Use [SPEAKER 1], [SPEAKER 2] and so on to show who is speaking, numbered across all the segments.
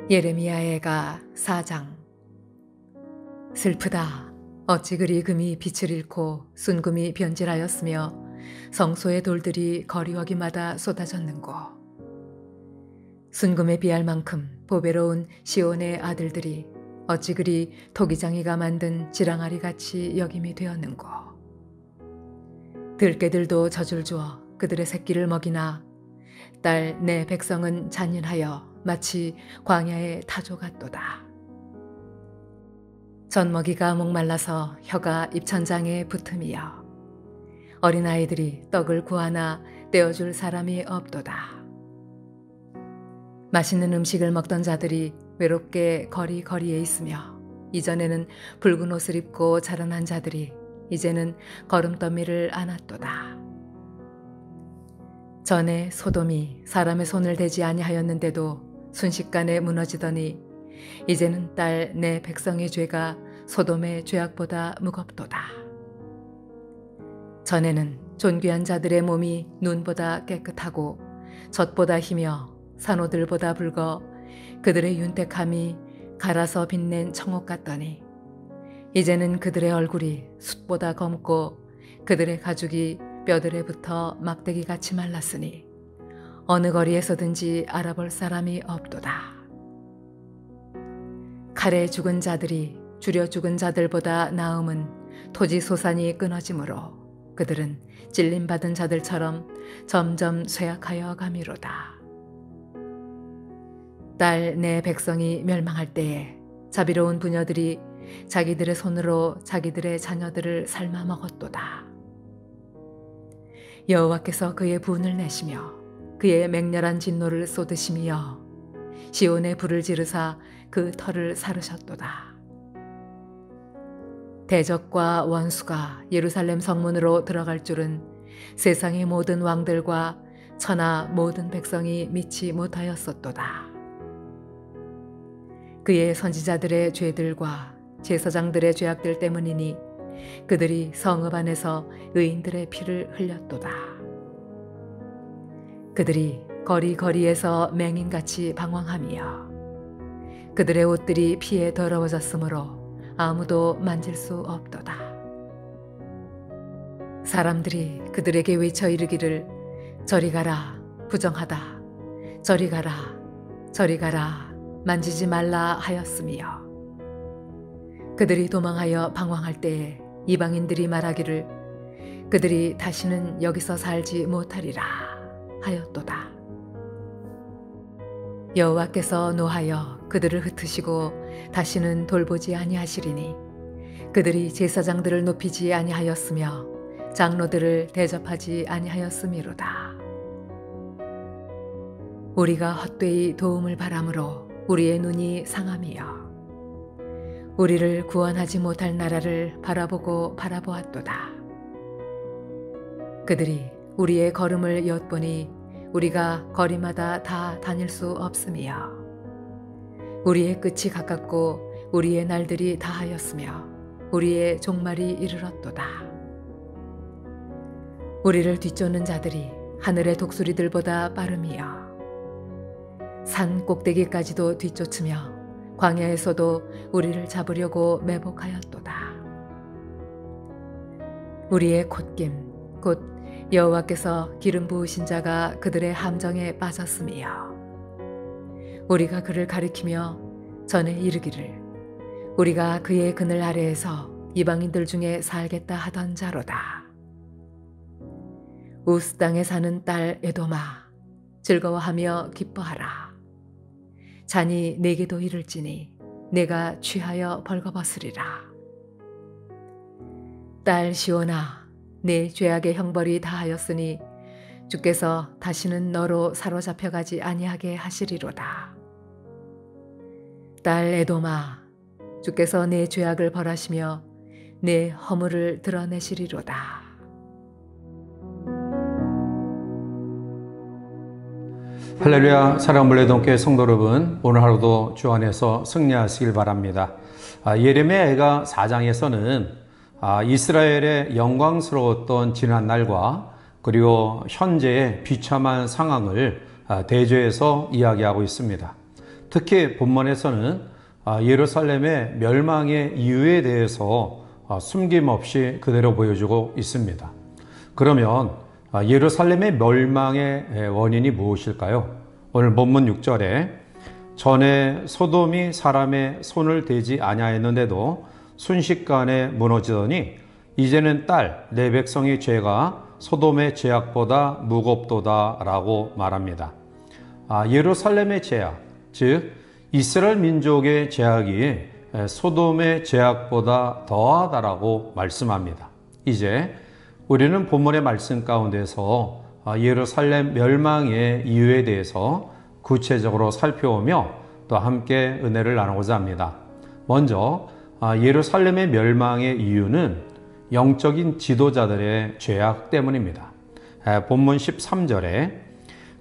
[SPEAKER 1] 예레미야애가 4장. 슬프다. 어찌 그리 금이 빛을 잃고 순금이 변질하였으며 성소의 돌들이 거리와기마다 쏟아졌는고. 순금에 비할 만큼 보배로운 시온의 아들들이 어찌 그리 토기장이가 만든 지랑아리같이 여김이 되었는고. 들깨들도 젖을 주어 그들의 새끼를 먹이나 딸 내 백성은 잔인하여 마치 광야의 타조 같도다. 젖먹이가 목말라서 혀가 입천장에 붙음이여. 어린아이들이 떡을 구하나 떼어줄 사람이 없도다. 맛있는 음식을 먹던 자들이 외롭게 거리거리에 있으며 이전에는 붉은 옷을 입고 자라난 자들이 이제는 거름더미를 안았도다. 전에 소돔이 사람의 손을 대지 아니하였는데도 순식간에 무너지더니 이제는 딸 내 백성의 죄가 소돔의 죄악보다 무겁도다. 전에는 존귀한 자들의 몸이 눈보다 깨끗하고 젖보다 희며 산호들보다 붉어 그들의 윤택함이 갈아서 빛낸 청옥 같더니 이제는 그들의 얼굴이 숯보다 검고 그들의 가죽이 뼈들에 붙어 막대기같이 말랐으니 어느 거리에서든지 알아볼 사람이 없도다. 칼에 죽은 자들이 줄여 죽은 자들보다 나음은 토지 소산이 끊어지므로 그들은 찔림받은 자들처럼 점점 쇠약하여 가미로다. 딸 내 백성이 멸망할 때에 자비로운 부녀들이 자기들의 손으로 자기들의 자녀들을 삶아 먹었도다. 여호와께서 그의 분을 내시며 그의 맹렬한 진노를 쏟으시며 시온에 불을 지르사 그 터를 사르셨도다. 대적과 원수가 예루살렘 성문으로 들어갈 줄은 세상의 모든 왕들과 천하 모든 백성이 믿지 못하였었도다. 그의 선지자들의 죄들과 제사장들의 죄악들 때문이니 그들이 성읍 안에서 의인들의 피를 흘렸도다. 그들이 거리거리에서 맹인같이 방황하며 그들의 옷들이 피에 더러워졌으므로 아무도 만질 수 없도다. 사람들이 그들에게 외쳐 이르기를 저리 가라 부정하다 저리 가라 저리 가라 만지지 말라 하였으며 그들이 도망하여 방황할 때에 이방인들이 말하기를 그들이 다시는 여기서 살지 못하리라 하였도다. 여호와께서 노하여 그들을 흩으시고 다시는 돌보지 아니하시리니 그들이 제사장들을 높이지 아니하였으며 장로들을 대접하지 아니하였음이로다. 우리가 헛되이 도움을 바람으로 우리의 눈이 상함이여 우리를 구원하지 못할 나라를 바라보고 바라보았도다. 그들이 우리의 걸음을 엿보니 우리가 거리마다 다 다닐 수 없으며 우리의 끝이 가깝고 우리의 날들이 다하였으며 우리의 종말이 이르렀도다. 우리를 뒤쫓는 자들이 하늘의 독수리들보다 빠름이여 산 꼭대기까지도 뒤쫓으며 광야에서도 우리를 잡으려고 매복하였도다. 우리의 콧김 곧 여호와께서 기름 부으신 자가 그들의 함정에 빠졌으며 우리가 그를 가리키며 전에 이르기를 우리가 그의 그늘 아래에서 이방인들 중에 살겠다 하던 자로다. 우스 땅에 사는 딸 에돔아 즐거워하며 기뻐하라. 잔이 내게도 이를지니 내가 취하여 벌거벗으리라. 딸 시온아 내 죄악의 형벌이 다하였으니 주께서 다시는 너로 사로잡혀가지 아니하게 하시리로다. 딸 에돔아 주께서 내 죄악을 벌하시며 내 허물을 드러내시리로다.
[SPEAKER 2] 할렐루야. 사랑하는 물레동교회 성도 여러분, 오늘 하루도 주 안에서 승리하시길 바랍니다. 예레미야가 4장에서는 이스라엘의 영광스러웠던 지난 날과 그리고 현재의 비참한 상황을 대조해서 이야기하고 있습니다. 특히 본문에서는 예루살렘의 멸망의 이유에 대해서 숨김없이 그대로 보여주고 있습니다. 그러면 예루살렘의 멸망의 원인이 무엇일까요? 오늘 본문 6절에 전에 소돔이 사람의 손을 대지 아니하였는데도 순식간에 무너지더니 이제는 딸 내 백성의 죄가 소돔의 죄악보다 무겁도다 라고 말합니다. 예루살렘의 죄악, 즉 이스라엘 민족의 죄악이 소돔의 죄악보다 더하다라고 말씀합니다. 이제 우리는 본문의 말씀 가운데서 예루살렘 멸망의 이유에 대해서 구체적으로 살펴보며 또 함께 은혜를 나누고자 합니다. 먼저 예루살렘의 멸망의 이유는 영적인 지도자들의 죄악 때문입니다. 본문 13절에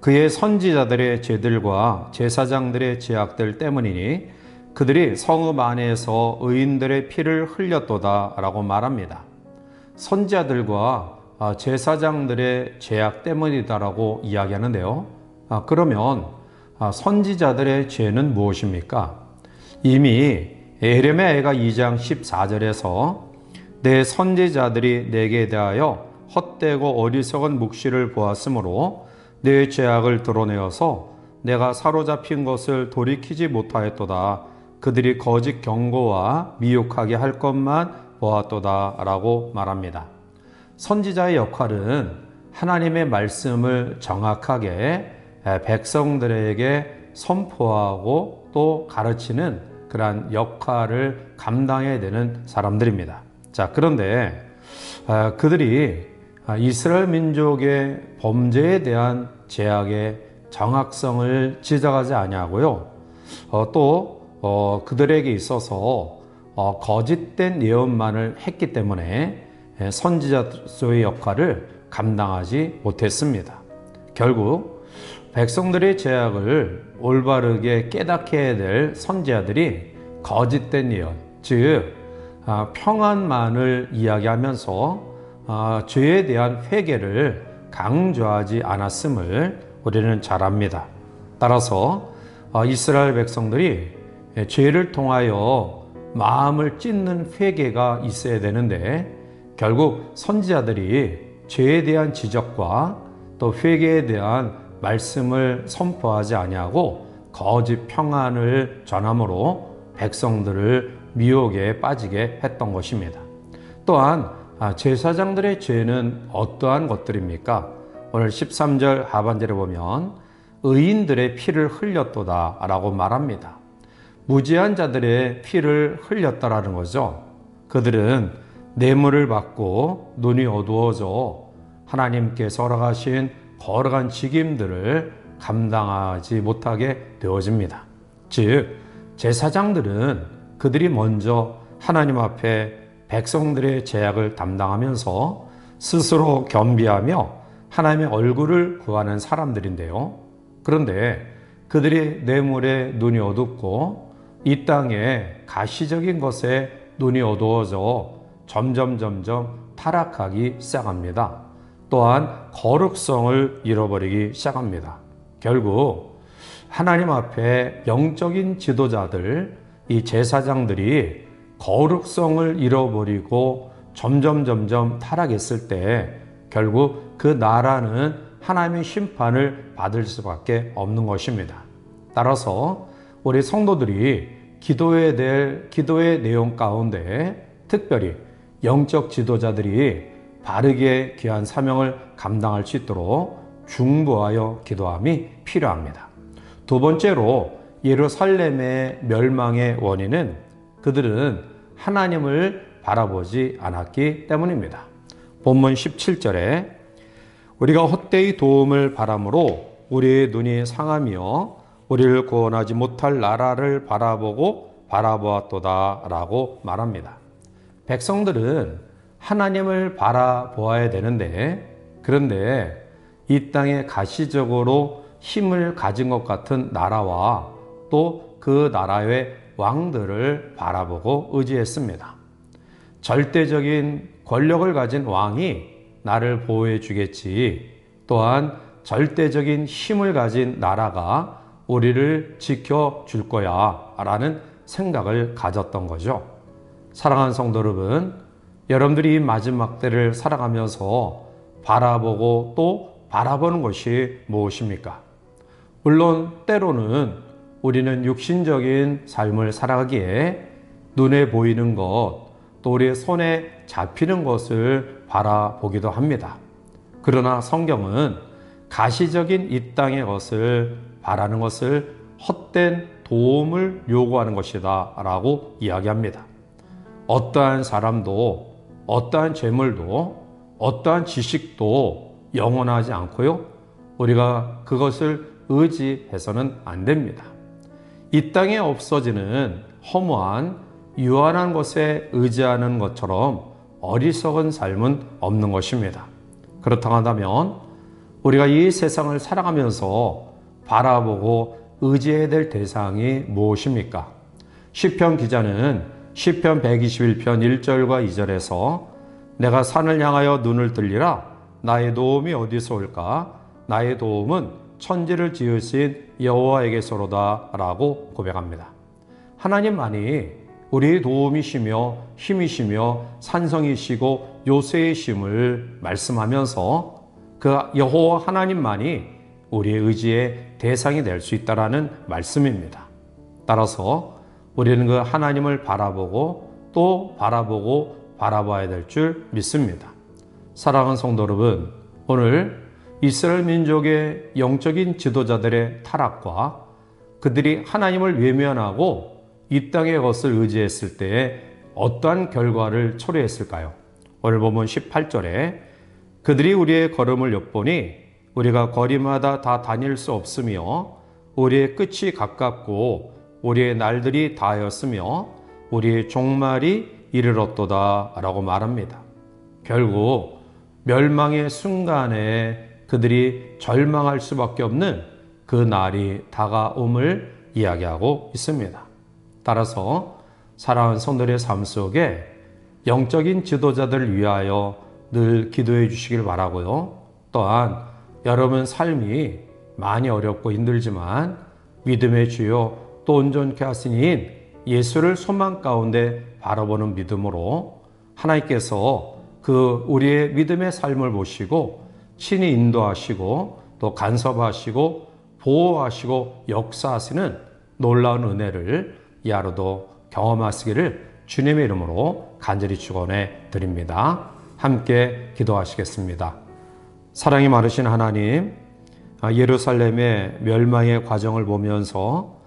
[SPEAKER 2] 그의 선지자들의 죄들과 제사장들의 죄악들 때문이니 그들이 성읍 안에서 의인들의 피를 흘렸도다 라고 말합니다. 선지자들과 제사장들의 죄악 때문이다라고 이야기하는데요. 그러면 선지자들의 죄는 무엇입니까? 이미 예레미야가 2장 14절에서 내 선지자들이 내게 대하여 헛되고 어리석은 묵시를 보았으므로 내 죄악을 드러내어서 내가 사로잡힌 것을 돌이키지 못하였도다. 그들이 거짓 경고와 미혹하게 할 것만 보았도다 라고 말합니다. 선지자의 역할은 하나님의 말씀을 정확하게 백성들에게 선포하고 또 가르치는 그러한 역할을 감당해야 되는 사람들입니다. 자, 그런데 그들이 이스라엘 민족의 범죄에 대한 죄악의 정확성을 지적하지 아니하고요. 또 그들에게 있어서 거짓된 예언만을 했기 때문에 선지자로서의 역할을 감당하지 못했습니다. 결국 백성들의 죄악을 올바르게 깨닫게 해야 될 선지자들이 거짓된 예언, 즉 평안만을 이야기하면서 죄에 대한 회개를 강조하지 않았음을 우리는 잘 압니다. 따라서 이스라엘 백성들이 죄를 통하여 마음을 찢는 회개가 있어야 되는데 결국 선지자들이 죄에 대한 지적과 또 회개에 대한 말씀을 선포하지 아니하고 거짓 평안을 전함으로 백성들을 미혹에 빠지게 했던 것입니다. 또한 제사장들의 죄는 어떠한 것들입니까? 오늘 13절 하반절에 보면 의인들의 피를 흘렸도다 라고 말합니다. 무지한 자들의 피를 흘렸다라는 거죠. 그들은 뇌물을 받고 눈이 어두워져 하나님께서 허락하신 거룩한 직임들을 감당하지 못하게 되어집니다. 즉 제사장들은 그들이 먼저 하나님 앞에 백성들의 죄악을 담당하면서 스스로 겸비하며 하나님의 얼굴을 구하는 사람들인데요. 그런데 그들이 뇌물에 눈이 어둡고 이 땅에 가시적인 것에 눈이 어두워져 점점 타락하기 시작합니다. 또한 거룩성을 잃어버리기 시작합니다. 결국 하나님 앞에 영적인 지도자들, 이 제사장들이 거룩성을 잃어버리고 점점 타락했을 때 결국 그 나라는 하나님의 심판을 받을 수밖에 없는 것입니다. 따라서 우리 성도들이 기도해야 될 기도의 내용 가운데 특별히 영적 지도자들이 바르게 귀한 사명을 감당할 수 있도록 중보하여 기도함이 필요합니다. 두 번째로 예루살렘의 멸망의 원인은 그들은 하나님을 바라보지 않았기 때문입니다. 본문 17절에 우리가 헛되이 도움을 바람으로 우리의 눈이 상하며 우리를 구원하지 못할 나라를 바라보았도다 라고 말합니다. 백성들은 하나님을 바라보아야 되는데 그런데 이 땅에 가시적으로 힘을 가진 것 같은 나라와 또 그 나라의 왕들을 바라보고 의지했습니다. 절대적인 권력을 가진 왕이 나를 보호해 주겠지, 또한 절대적인 힘을 가진 나라가 우리를 지켜줄 거야 라는 생각을 가졌던 거죠. 사랑하는 성도 여러분, 여러분들이 이 마지막 때를 살아가면서 바라보고 또 바라보는 것이 무엇입니까? 물론 때로는 우리는 육신적인 삶을 살아가기에 눈에 보이는 것, 또 우리의 손에 잡히는 것을 바라보기도 합니다. 그러나 성경은 가시적인 이 땅의 것을 바라는 것을 헛된 도움을 요구하는 것이다 라고 이야기합니다. 어떠한 사람도, 어떠한 재물도, 어떠한 지식도 영원하지 않고요, 우리가 그것을 의지해서는 안 됩니다. 이 땅에 없어지는 허무한 유한한 것에 의지하는 것처럼 어리석은 삶은 없는 것입니다. 그렇다고 한다면 우리가 이 세상을 살아가면서 바라보고 의지해야 될 대상이 무엇입니까? 시편 기자는 시편 121편 1절과 2절에서 내가 산을 향하여 눈을 들리라 나의 도움이 어디서 올까? 나의 도움은 천지를 지으신 여호와에게서로다 라고 고백합니다. 하나님만이 우리의 도움이시며 힘이시며 산성이시고 요새이심을 말씀하면서 그 여호와 하나님만이 우리의 의지의 대상이 될 수 있다라는 말씀입니다. 따라서 우리는 그 하나님을 바라보고 또 바라보고 바라봐야 될 줄 믿습니다. 사랑하는 성도 여러분, 오늘 이스라엘 민족의 영적인 지도자들의 타락과 그들이 하나님을 외면하고 이 땅의 것을 의지했을 때에 어떠한 결과를 초래했을까요? 오늘 보면 18절에 그들이 우리의 걸음을 엿보니 우리가 거리마다 다 다닐 수 없으며 우리의 끝이 가깝고 우리의 날들이 다하였으며 우리의 종말이 이르렀도다 라고 말합니다. 결국 멸망의 순간에 그들이 절망할 수밖에 없는 그 날이 다가옴을 이야기하고 있습니다. 따라서 사랑하는 성도들의 삶 속에 영적인 지도자들을 위하여 늘 기도해 주시길 바라고요. 또한 여러분 삶이 많이 어렵고 힘들지만 믿음의 주요 또 온전케 하시니인 예수를 소망 가운데 바라보는 믿음으로 하나님께서 그 우리의 믿음의 삶을 보시고 친히 인도하시고 또 간섭하시고 보호하시고 역사하시는 놀라운 은혜를 이 하루도 경험하시기를 주님의 이름으로 간절히 축원해 드립니다. 함께 기도하시겠습니다. 사랑이 많으신 하나님, 예루살렘의 멸망의 과정을 보면서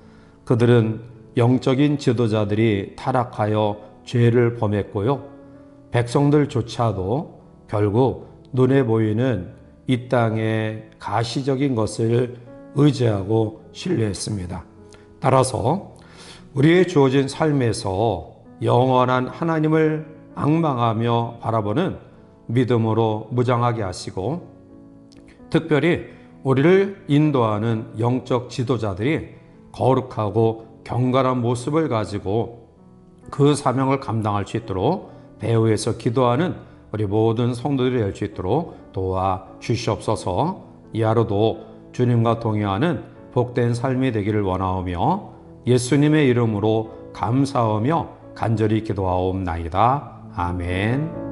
[SPEAKER 2] 그들은 영적인 지도자들이 타락하여 죄를 범했고요. 백성들조차도 결국 눈에 보이는 이 땅의 가시적인 것을 의지하고 신뢰했습니다. 따라서 우리의 주어진 삶에서 영원한 하나님을 앙망하며 바라보는 믿음으로 무장하게 하시고 특별히 우리를 인도하는 영적 지도자들이 거룩하고 경건한 모습을 가지고 그 사명을 감당할 수 있도록 배후에서 기도하는 우리 모든 성도들이 될 수 있도록 도와 주시옵소서. 이 하루도 주님과 동행하는 복된 삶이 되기를 원하오며 예수님의 이름으로 감사하며 간절히 기도하옵나이다. 아멘.